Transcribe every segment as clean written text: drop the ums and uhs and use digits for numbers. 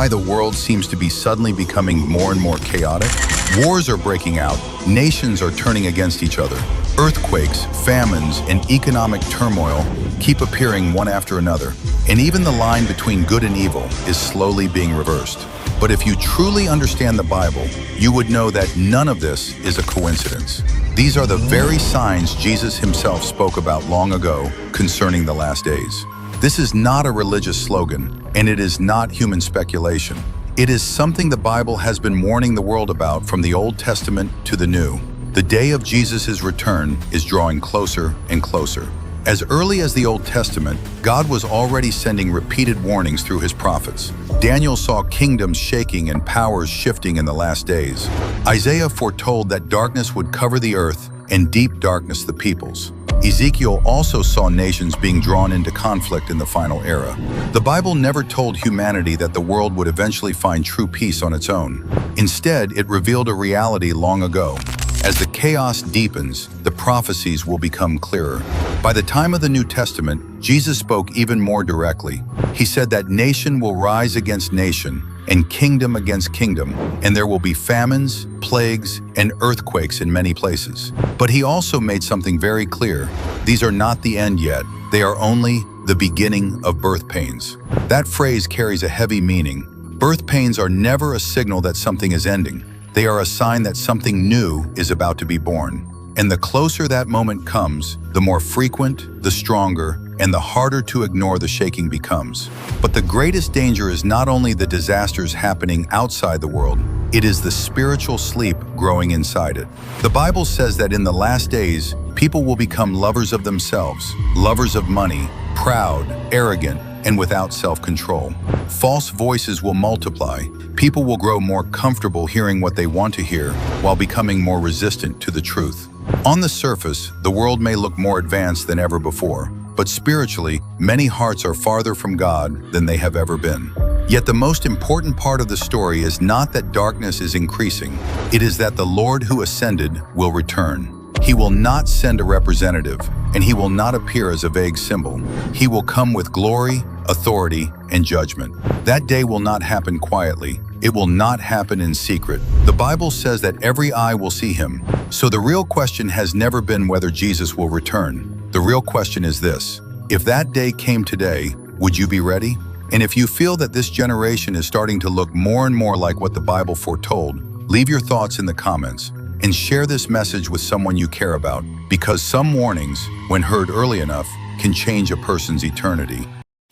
Why the world seems to be suddenly becoming more and more chaotic? Wars are breaking out, nations are turning against each other. Earthquakes, famines, and economic turmoil keep appearing one after another. And even the line between good and evil is slowly being reversed. But if you truly understand the Bible, you would know that none of this is a coincidence. These are the very signs Jesus himself spoke about long ago concerning the last days. This is not a religious slogan, and it is not human speculation. It is something the Bible has been warning the world about from the Old Testament to the New. The day of Jesus' return is drawing closer and closer. As early as the Old Testament, God was already sending repeated warnings through his prophets. Daniel saw kingdoms shaking and powers shifting in the last days. Isaiah foretold that darkness would cover the earth and deep darkness the peoples. Ezekiel also saw nations being drawn into conflict in the final era. The Bible never told humanity that the world would eventually find true peace on its own. Instead, it revealed a reality long ago. As the chaos deepens, the prophecies will become clearer. By the time of the New Testament, Jesus spoke even more directly. He said that nation will rise against nation and kingdom against kingdom, and there will be famines, plagues, and earthquakes in many places. But he also made something very clear. These are not the end yet. They are only the beginning of birth pains. That phrase carries a heavy meaning. Birth pains are never a signal that something is ending. They are a sign that something new is about to be born. And the closer that moment comes, the more frequent, the stronger, and the harder to ignore the shaking becomes. But the greatest danger is not only the disasters happening outside the world, it is the spiritual sleep growing inside it. The Bible says that in the last days, people will become lovers of themselves, lovers of money, proud, arrogant, and without self-control. False voices will multiply. People will grow more comfortable hearing what they want to hear while becoming more resistant to the truth. On the surface, the world may look more advanced than ever before, but spiritually, many hearts are farther from God than they have ever been. Yet the most important part of the story is not that darkness is increasing. It is that the Lord who ascended will return. He will not send a representative, and he will not appear as a vague symbol. He will come with glory, authority, and judgment. That day will not happen quietly. It will not happen in secret. The Bible says that every eye will see him. So the real question has never been whether Jesus will return. The real question is this: if that day came today, would you be ready? And if you feel that this generation is starting to look more and more like what the Bible foretold, leave your thoughts in the comments and share this message with someone you care about, because some warnings, when heard early enough, can change a person's eternity.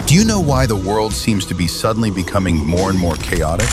Do you know why the world seems to be suddenly becoming more and more chaotic?